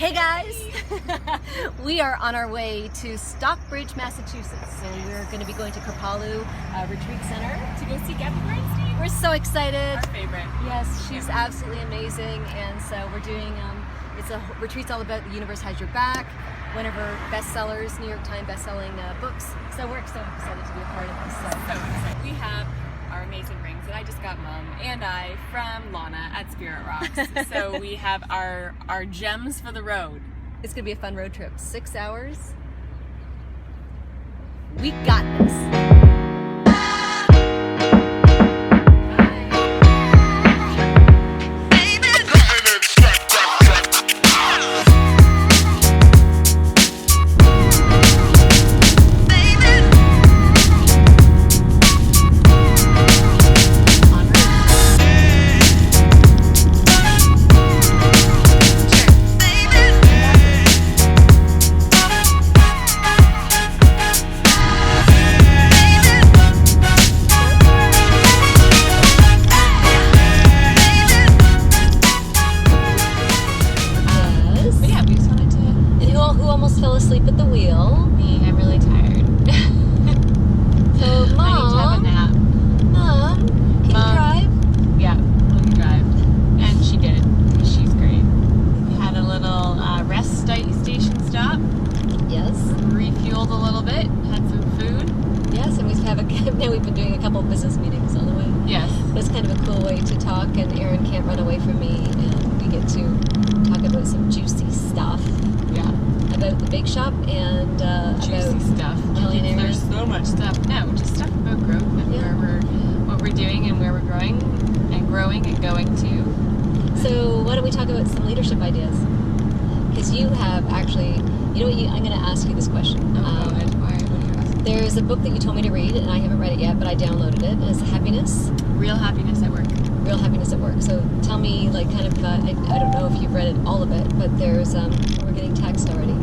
Hey guys! We are on our way to Stockbridge, Massachusetts. So we're going to be going to Kripalu Retreat Center to go see Gabby Bernstein. We're so excited. Our favorite. Yes, she's absolutely amazing. And so we're doing, it's a retreat's all about the universe has your back. One of her bestsellers, New York Times bestselling books. So we're so excited to be a part of this. So excited. We have our amazing rings that I just got Mom and I from Lana at Spirit Rocks. So we have our gems for the road. It's going to be a fun road trip. 6 hours. We got this. Fell asleep at the wheel. Me, I'm really tired. So, Mom, I need to have a nap. Mom, can you drive? Yeah, let me drive. And she did. She's great. We had a little rest station stop. Yes. Refueled a little bit. Had some food. Yes, and now we've been doing a couple of business meetings on the way. Yes. It's kind of a cool way to talk, and Erinn can't run away from me, and we get to talk about some juicy stuff. Yeah. About the bake shop and juicy about stuff. millionaires. There's so much stuff. No, just stuff about growth and what we're doing and where we're growing and going to. So why don't we talk about some leadership ideas? Because you have actually, you know what? I'm going to ask you this question. Go ahead. Why? What are you asking? There's a book that you told me to read, and I haven't read it yet, but I downloaded it. It's Happiness. Real Happiness at Work. Real Happiness at Work. So tell me, like, kind of, I don't know if you've read it, all of it, but there's, we're getting text already.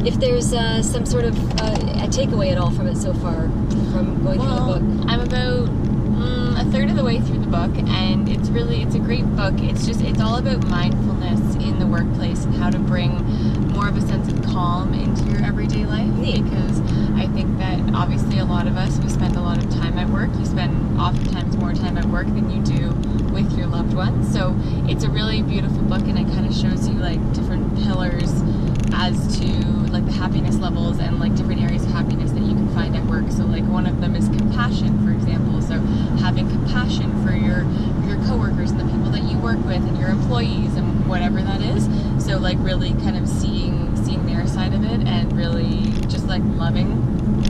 If there's some sort of a takeaway at all from it so far, from going through the book. I'm about a third of the way through the book, and it's a great book. It's all about mindfulness in the workplace and how to bring more of a sense of calm into your everyday life. Neat. Because I think that obviously a lot of us, we spend a lot of time at work. You spend oftentimes more time at work than you do with your loved ones. So it's a really beautiful book, and it kind of shows you like different pillars as to like the happiness levels and like different areas of happiness that you can find at work. So like one of them is compassion, for example. So having compassion for your coworkers and the people that you work with and your employees and whatever that is. So like really kind of seeing their side of it and really just like loving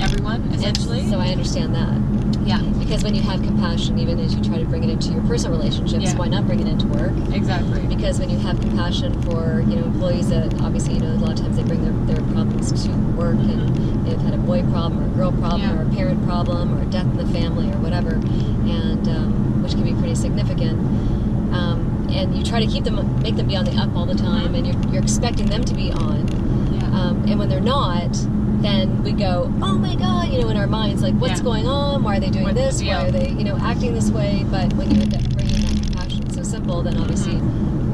everyone essentially. So I understand that. Yeah. Because when you have compassion, even as you try to bring it into your personal relationships, why not bring it into work? Exactly. Because when you have compassion for, employees that obviously, a lot of times they bring their problems to work, and they've had a boy problem or a girl problem or a parent problem or a death in the family or whatever, and which can be pretty significant. And you try to make them be on the up all the time, and you're expecting them to be on. Yeah. And when they're not, then we go, oh my God, in our minds, like, what's going on? Why are they doing this? Why are they, acting this way? But when you end up bringing that compassion so simple, then obviously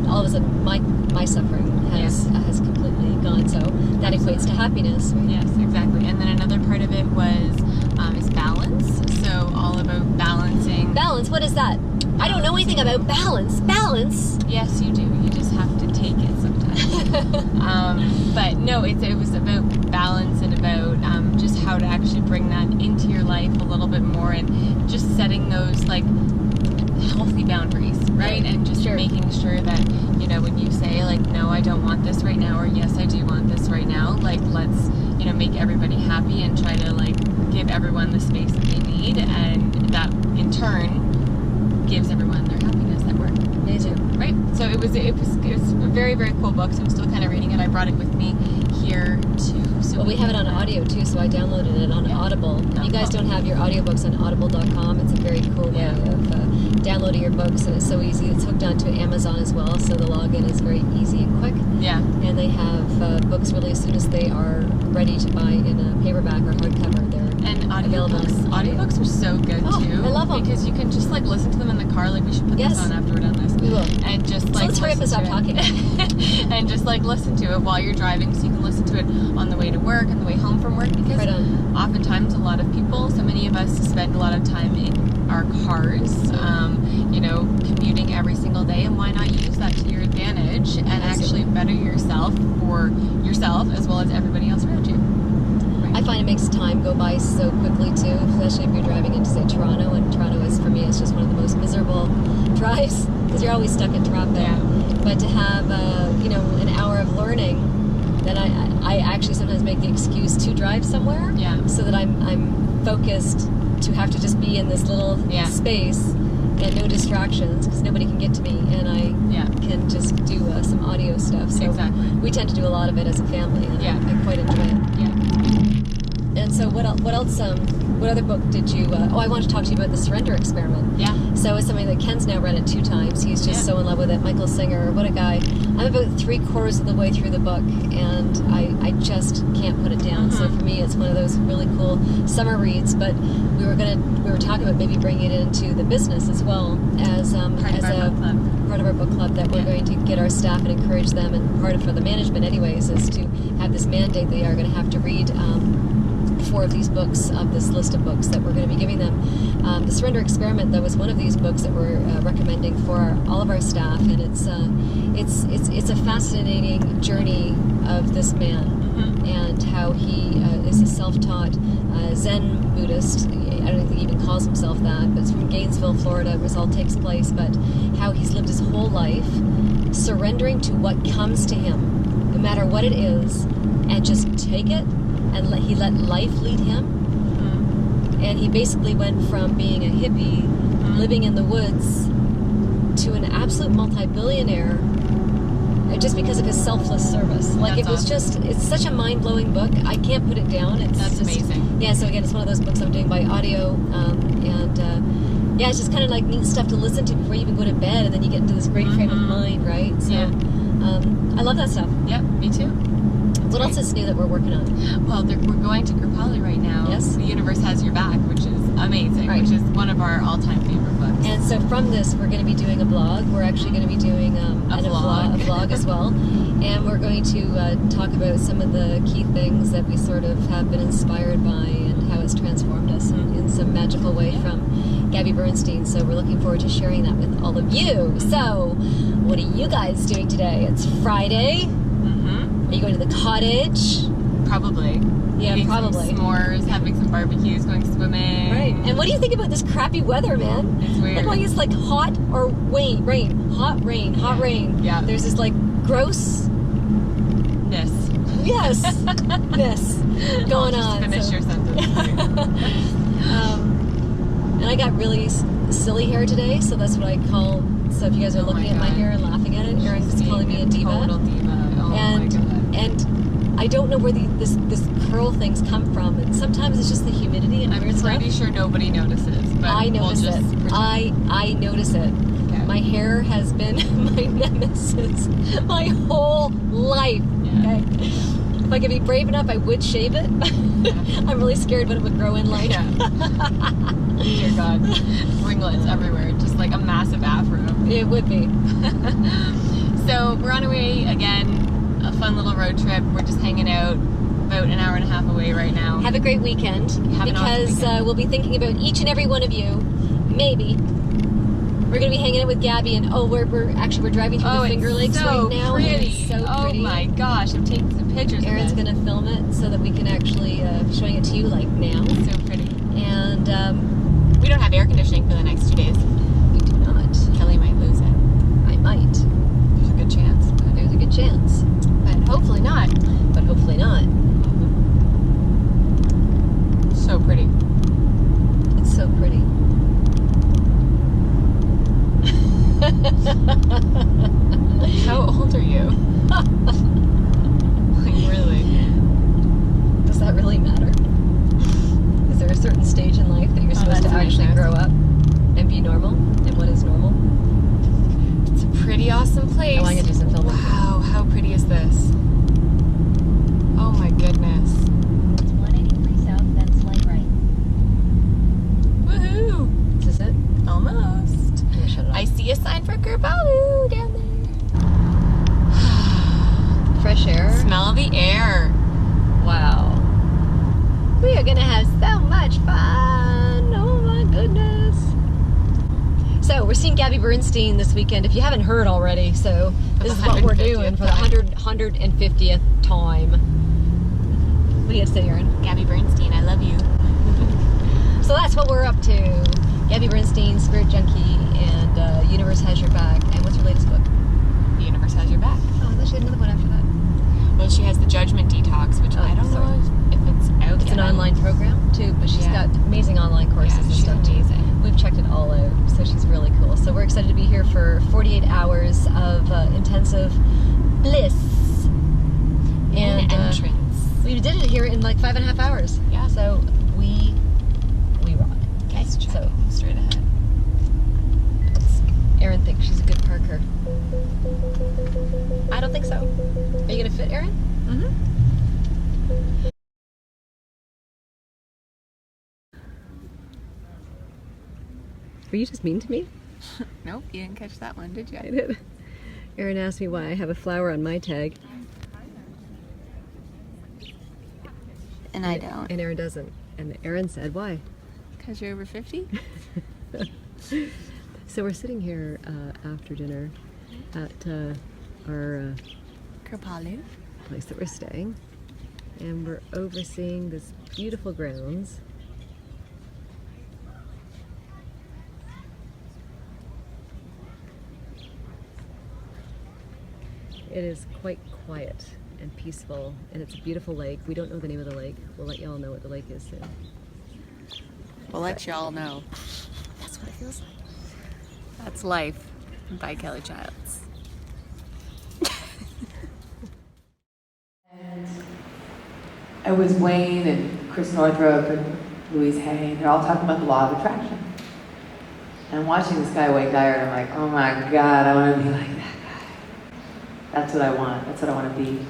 all of a sudden my suffering has completely gone. So that equates to happiness. Right? Yes, exactly. And then another part of it is balance. So all about balancing. Balance, what is that? I don't know anything about balance. Balance? Yes, you do. You just have to take it sometimes. But no, it was about balance and about just how to actually bring that into your life a little bit more, and just setting those like healthy boundaries, right? And just making sure that, when you say like, no, I don't want this right now, or yes, I do want this right now, like let's, make everybody happy and try to like give everyone the space that they need, and that in turn gives everyone their happiness at work. Amazing. Right? So it was a very, very cool book. So I'm still kind of reading it. I brought it with me here too. So we have it on audio too, so I downloaded it on Audible. You guys don't have your audiobooks on audible.com. It's a very cool way of downloading your books, and it's so easy. It's hooked onto Amazon as well, so the login is very easy and quick. Yeah. And they have books really as soon as they are ready to buy in a paperback or hardcover. They're And available. audiobooks are so good too. I love them. Because you can just like listen to them in the car. Like we should put this on after we're done this. We will. And just like let's hurry up and stop talking. And just like listen to it while you're driving, so you can listen to it on the way to work, on the way home from work. Because oftentimes a lot of people, so many of us spend a lot of time in our cars, you know, commuting every single day. And why not use that to your advantage and actually better yourself for yourself as well as everybody else around you. I find it makes time go by so quickly too, especially if you're driving into, say, Toronto, and Toronto is, for me, it's just one of the most miserable drives because you're always stuck in traffic. Yeah. But to have, you know, an hour of learning, then I actually sometimes make the excuse to drive somewhere, so that I'm focused to have to just be in this little space and no distractions because nobody can get to me, and I can just do some audio stuff. So we tend to do a lot of it as a family, and I quite enjoy it. Yeah. And so what else, what other book did you, I want to talk to you about the Surrender Experiment. Yeah. So it's something that Ken's now read it 2 times. He's just so in love with it. Michael Singer, what a guy. I'm about 3/4 of the way through the book, and I just can't put it down. So for me, it's one of those really cool summer reads, but we were talking about maybe bringing it into the business as well as part of our book club that we're going to get our staff and encourage them, and part of for the management anyways is to have this mandate they are going to have to read 4 of these books of this list of books that we're going to be giving them. The Surrender Experiment, that was one of these books that we're recommending for all of our staff, and it's a fascinating journey of this man and how he is a self-taught Zen Buddhist. I don't think he even calls himself that, but it's from Gainesville, Florida, where this all takes place, but how he's lived his whole life surrendering to what comes to him, no matter what it is, and just take it, and he let life lead him. And he basically went from being a hippie, living in the woods, to an absolute multi-billionaire just because of his selfless service. Like, it was just, it's such a mind-blowing book. I can't put it down. That's amazing. Yeah, so again, it's one of those books I'm doing by audio, yeah, it's just kind of like neat stuff to listen to before you even go to bed, and then you get into this great frame of mind, right? So, I love that stuff. Yep, me too. What else is new that we're working on? Well, we're going to Kripalu right now. Yes. The Universe Has Your Back, which is amazing, which is one of our all-time favorite books. And so from this, we're going to be doing a blog. We're actually going to be doing a vlog as well. And we're going to talk about some of the key things that we sort of have been inspired by and how it's transformed us in some magical way from Gabby Bernstein. So we're looking forward to sharing that with all of you. So what are you guys doing today? It's Friday. Are you going to the cottage? Probably. Yeah, eating probably. Some s'mores, having some barbecues, going swimming. Right. And what do you think about this crappy weather, man? It's weird. Like, it's like hot or rain. Hot rain. Yeah. There's this like grossness. Yes. Ness going on. Finish your sentence. And I got really silly hair today, so that's what I call. So if you guys are looking at my hair and laughing at it, Erin's calling me a diva. Total diva. Oh my God. And I don't know where this curl things come from, and sometimes it's just the humidity and weird stuff. I'm pretty sure nobody notices, but I notice it. I notice it. Okay. My hair has been my nemesis my whole life. Okay. If I could be brave enough, I would shave it. I'm really scared what it would grow in like. Dear God. Ringlets everywhere. Just like a massive afro. It would be. So we're on our way again. A fun little road trip. We're just hanging out about an hour and a half away right now. Have a great weekend. Because we'll be thinking about each and every one of you. Maybe. We're going to be hanging out with Gabby, and we're driving through the Finger Lakes right now. Pretty. And it's so pretty. Oh my gosh, I'm taking some pictures. Erin's going to film it so that we can actually be showing it to you like now. It's so pretty. And we don't have air conditioning for the next 2 days. We do not. Kelly might lose it. I might. There's a good chance. There's a good chance. But hopefully not. So pretty. It's so pretty. How old are you? Like, really? Does that really matter? Is there a certain stage in life that you're supposed to actually grow up and be normal? And what is normal? It's a pretty awesome place. Oh, I'm gonna do some filming. Wow, how pretty is this? Oh my goodness. It's 183 south, then slight right. for Kripalu down there. Fresh air. Smell the air. Wow. We are gonna have so much fun. Oh my goodness. So we're seeing Gabby Bernstein this weekend, if you haven't heard already. So this is what we're doing for the 150th time. What do you have to say, Erinn? Gabby Bernstein, I love you. So that's what we're up to. Gabby Bernstein, Spirit Junkie, and Universe Has Your Back. And what's her latest book? The Universe Has Your Back. Oh, I thought she had another one after that. Well, she has the Judgment Detox, which I don't know if it's out It's yet. an online program too, but she's got amazing online courses and she's stuff too. amazing. We've checked it all out, so she's really cool. So we're excited to be here for 48 hours of intensive bliss. And entrance. we did it here in like 5.5 hours. Yeah. So we rock. Okay. Let's check So straight ahead. Erinn thinks she's a good parker. I don't think so. Are you gonna fit, Erinn? Mm-hmm. Were you just mean to me? Nope, you didn't catch that one, did you? I did. Erinn asked me why I have a flower on my tag. And I don't. And Erinn doesn't. And Erinn said, why? Because you're over 50? So we're sitting here after dinner at our Kripalu. place that we're staying. And we're overseeing this beautiful grounds. It is quite quiet and peaceful, and it's a beautiful lake. We don't know the name of the lake. We'll let y'all know what the lake is soon. We'll let y'all know. That's what it feels like. That's Life by Kelly Childs. It was Wayne and Chris Northrup and Louise Hay. They're all talking about the law of attraction. And I'm watching this guy, Wayne Dyer, and I'm like, oh my God, I want to be like that guy. That's what I want. That's what I want to be.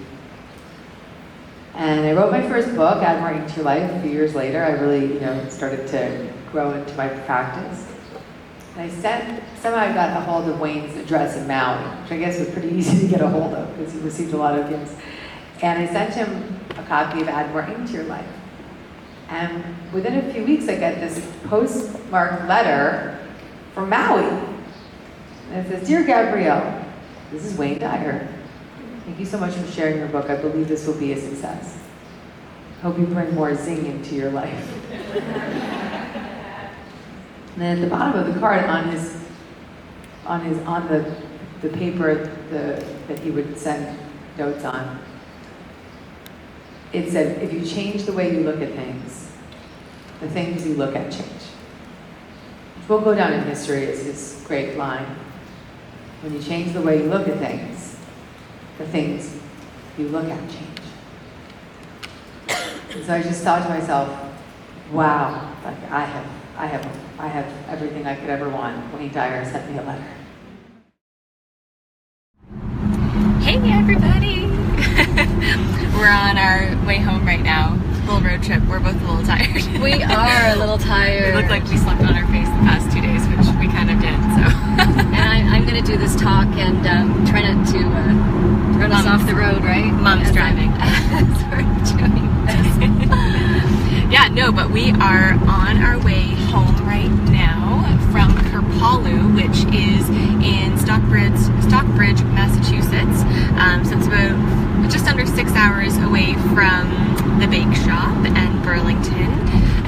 And I wrote my first book, Add More Ink to Your Life, a few years later. I really, started to grow into my practice. And somehow I got a hold of Wayne's address in Maui, which I guess was pretty easy to get a hold of because he received a lot of gifts. And I sent him a copy of Add More Ink to Your Life. And within a few weeks, I get this postmarked letter from Maui. And it says, Dear Gabrielle, this is Wayne Dyer. Thank you so much for sharing your book. I believe this will be a success. Hope you bring more zing into your life. And then at the bottom of the card, on the paper that he would send notes on, it said, if you change the way you look at things, the things you look at change. Which will go down in history as his great line. When you change the way you look at things, the things you look at change. And so I just thought to myself, wow, like I have everything I could ever want. Wayne Dyer sent me a letter. Hey everybody! We're on our way home right now. Little road trip. We're both a little tired. We are a little tired. We look like we slept on our face the past 2 days, which we kind of did, so. And I'm going to do this talk and try not to run us off the road, right? Mom's driving. As we're doing this. Yeah, no, but we are on our way home right now from Kripalu, which is in Stockbridge, Massachusetts. So it's about just under 6 hours away from the bake shop and Burlington.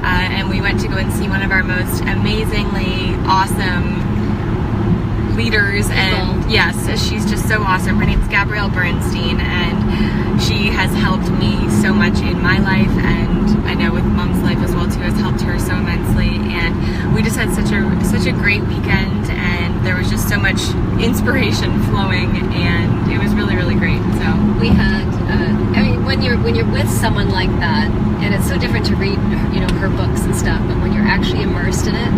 And we went to go and see one of our most amazingly awesome leaders, and yes, she's just so awesome. Her name's Gabby Bernstein, and she has helped me so much in my life, and I know with Mom's life as well too, has helped her so immensely. And we just had such a great weekend, and there was just so much inspiration flowing, and it was really, really great. So we had when you're with someone like that, and it's so different to read her books and stuff, but when you're actually immersed in it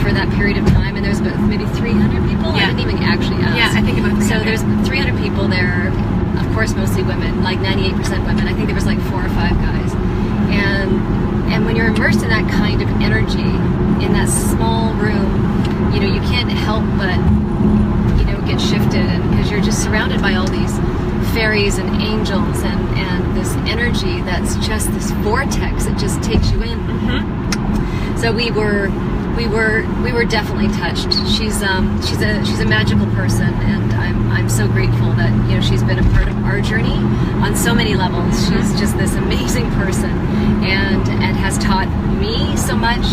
for that period of time, and there's about maybe 300 people. Yeah. I didn't even actually ask. Yeah, I think about 300. So there's 300 people there, of course mostly women, like 98% women. I think there was like 4 or 5 guys. And when you're immersed in that kind of energy, in that small room, you can't help but get shifted, and because you're just surrounded by all these fairies and angels and this energy that's just this vortex that just takes you in. So we were definitely touched. She's a magical person, and I'm so grateful that, you know, she's been a part of our journey on so many levels. She's just this amazing person, and has taught me so much.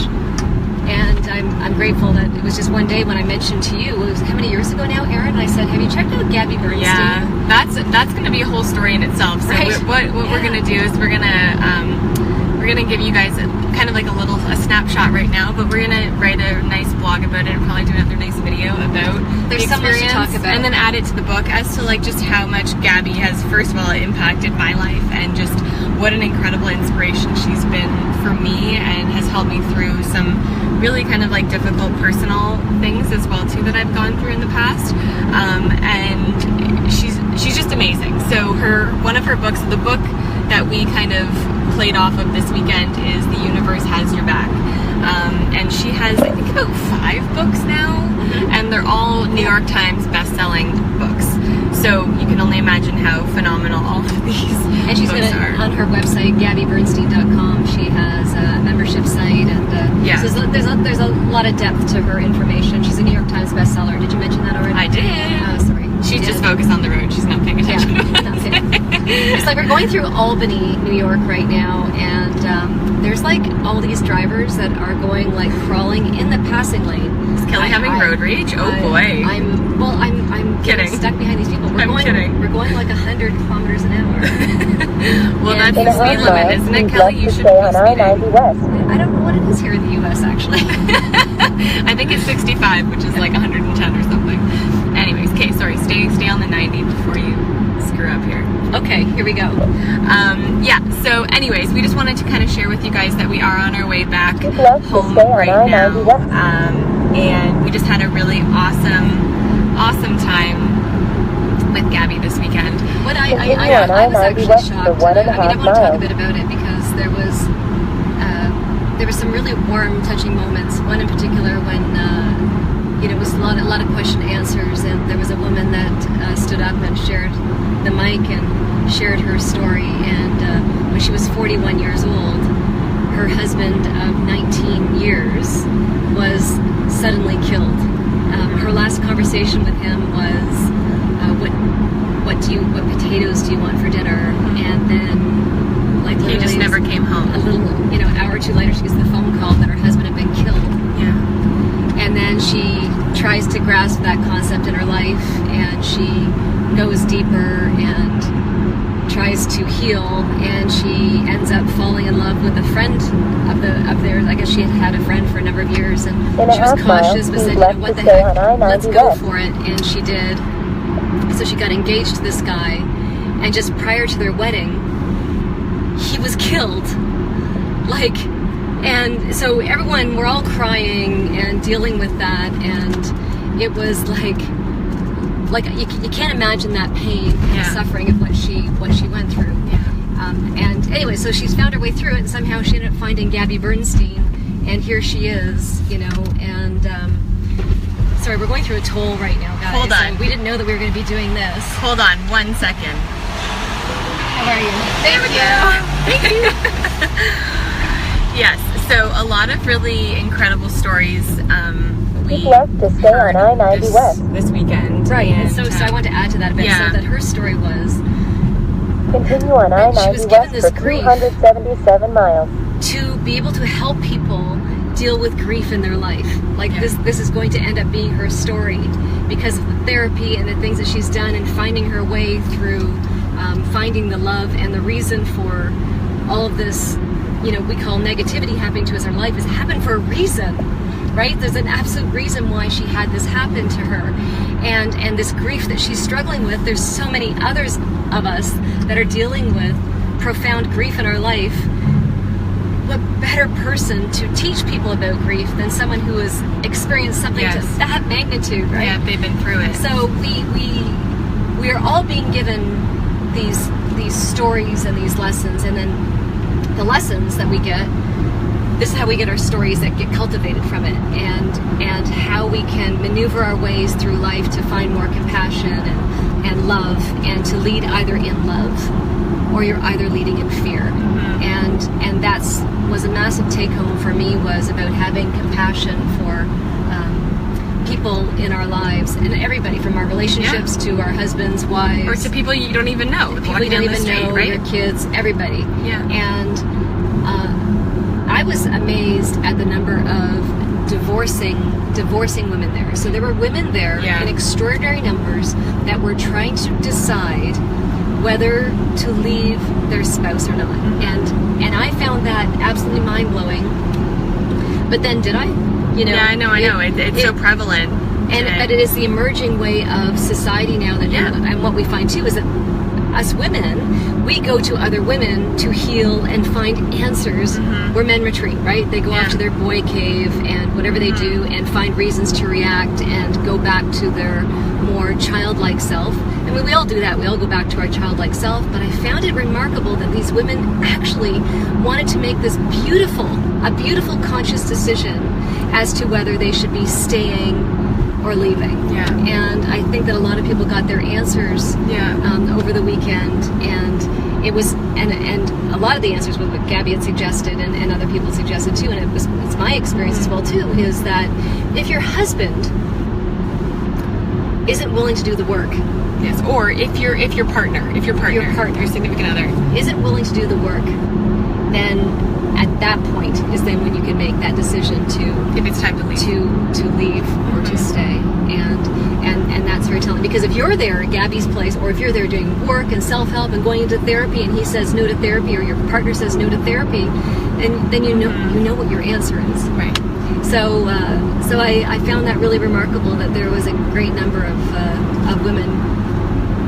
And I'm grateful that it was just one day when I mentioned to you, it was how many years ago now, Erinn? I said, have you checked out Gabby Bernstein? Yeah, that's going to be a whole story in itself. So right. what we're going to do is we're going to give you guys kind of like a snapshot right now, but we're going to write a nice blog about it and probably do another nice video about There's the so much experience, to talk about. and then add it to the book as to like just how much Gabby has, first of all, impacted my life, and just what an incredible inspiration she's been for me, and has helped me through some really kind of like difficult personal things as well too that I've gone through in the past. And she's just amazing. So one of her books, the book that we kind of played off of this weekend, is The Universe Has Your Back. And she has, I think, about 5 books now, and they're all New York Times best-selling books. So you can only imagine how phenomenal all of these And she's books are. on her website, GabbyBernstein.com. She has a membership site, and Yeah. so there's a lot of depth to her information. She's a New York Times bestseller. Did you mention that already? I did. Oh, sorry. She's You just did. focused on the road. She's not paying attention. It's like we're going through Albany, New York right now, and there's like all these drivers that are going like crawling in the passing lane. Is Kelly having road rage? Oh boy. I'm Kidding. getting stuck behind these people. I'm kidding. We're going like 100 kilometers an hour. Well, And that's the speed limit, isn't it, Kelly? You should be on speeding. I-90 West. I don't know what it is here in the U.S. actually. I think it's 65, which is like 110 or something. Anyways, okay, sorry. Stay on the 90 before you screw up here. Okay, here we go. Yeah, so anyways, we just wanted to kind of share with you guys that we are on our way back Keep left to home stay on right I-90 now. West. And we just had a really awesome time with Gabby this weekend. What I Continue was on I-90 actually West shocked. for 1.5 I want to talk a miles. bit about it because there was some really warm, touching moments. One in particular when it was a lot of question and answers, and there was a woman that stood up and shared the mic and shared her story. And when she was 41 years old, her husband of 19 years was suddenly killed. Her last conversation with him was, what potatoes do you want for dinner? And then, like, He literally just never came home. a little, hour or two later, she gets the phone call that her husband had been killed. Yeah. And then she tries to grasp that concept in her life, and she goes deeper and tries to heal, and she ends up falling in love with a friend of theirs. I guess she had had a friend for a number of years, and In a she was half mile, cautious, but keep said, left what the to stay heck, on I-90 let's go West. for it, and she did. So she got engaged to this guy, and just prior to their wedding, he was killed. And so we're all crying and dealing with that, and it was like you can't imagine that pain and suffering of what she went through. And anyway, so she's found her way through it, and somehow she ended up finding Gabby Bernstein, and here she is, and sorry, we're going through a toll right now, guys. Hold on. So we didn't know that we were going to be doing this. Hold on 1 second. How are you? There we go. Thank you. Yes, so a lot of really incredible stories we Keep left to stay on heard I-90 West. this weekend. Right, and so uh, I want to add to that a bit. yeah. So that her story was Continue on She was I-90 given West this for grief. 277 miles. to be able to help people deal with grief in their life. This is going to end up being her story because of the therapy and the things that she's done and finding her way through finding the love and the reason for all of this, we call negativity happening to us in our life, is happened for a reason, right? There's an absolute reason why she had this happen to her. And this grief that she's struggling with, there's so many others of us that are dealing with profound grief in our life. What better person to teach people about grief than someone who has experienced something to that magnitude, right? Yeah, they've been through it. So we are all being given these stories and these lessons, and then the lessons that we get, this is how we get our stories that get cultivated from it, and how how we can maneuver our ways through life to find more compassion and love, and to lead either in love or you're either leading in fear. And that's was a massive take home for me, was about having compassion for people in our lives, and everybody, from our relationships to our husbands, wives, or to people you don't even know, people you don't even know, right? Your kids, everybody. Yeah. And I was amazed at the number of divorcing women there. So there were women there in extraordinary numbers that were trying to decide whether to leave their spouse or not. And I found that absolutely mind-blowing. But then did I? You know, I know. It's so prevalent. But it is the emerging way of society now that, and what we find too is that us women, we go to other women to heal and find answers where men retreat, right? They go off to their boy cave and whatever they do and find reasons to react and go back to their more childlike self. I mean, we all do that. We all go back to our childlike self. But I found it remarkable that these women actually wanted to make this a beautiful conscious decision as to whether they should be staying or leaving. Yeah. And I think that a lot of people got their answers over the weekend, and it was and a lot of the answers were what Gabby had suggested and other people suggested too, and it's my experience as well too, is that if your husband isn't willing to do the work, yes, or if your partner, your significant other isn't willing to do the work, then at that point is then when you can make that decision if it's time to leave, to leave or to stay, and that's very telling, because if you're there at Gabby's place, or if you're there doing work and self-help and going into therapy, and he says no to therapy, or your partner says no to therapy, then you know what your answer is. Right. So I found that really remarkable, that there was a great number of women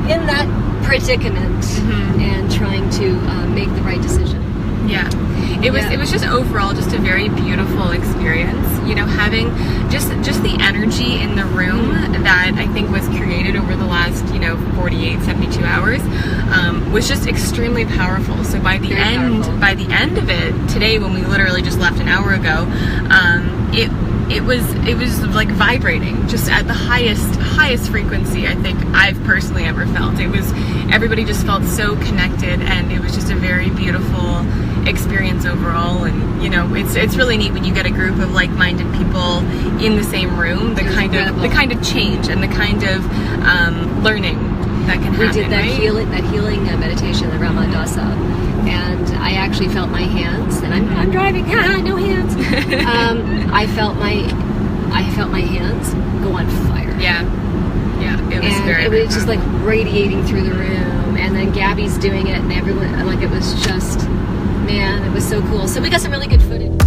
in that predicament and trying to make the right decision. Yeah. It was just overall just a very beautiful experience, you know, having just the energy in the room that I think was created over the last, 48, 72 hours, was just extremely powerful. So by the end of it today, when we literally just left an hour ago, it was like vibrating just at the highest frequency I think I've personally ever felt. Everybody just felt so connected, and it was just a very beautiful experience overall. And it's really neat when you get a group of like-minded people in the same room, the kind of change and the kind of learning that can happen. We did that healing meditation, the Rama Dasa, and I actually felt my hands, and I'm driving, no hands. I felt my hands go on fire. Yeah, it was and it was just like radiating through the room, and then Gabby's doing it, and everyone, like, it was just, man, it was so cool. So we got some really good footage.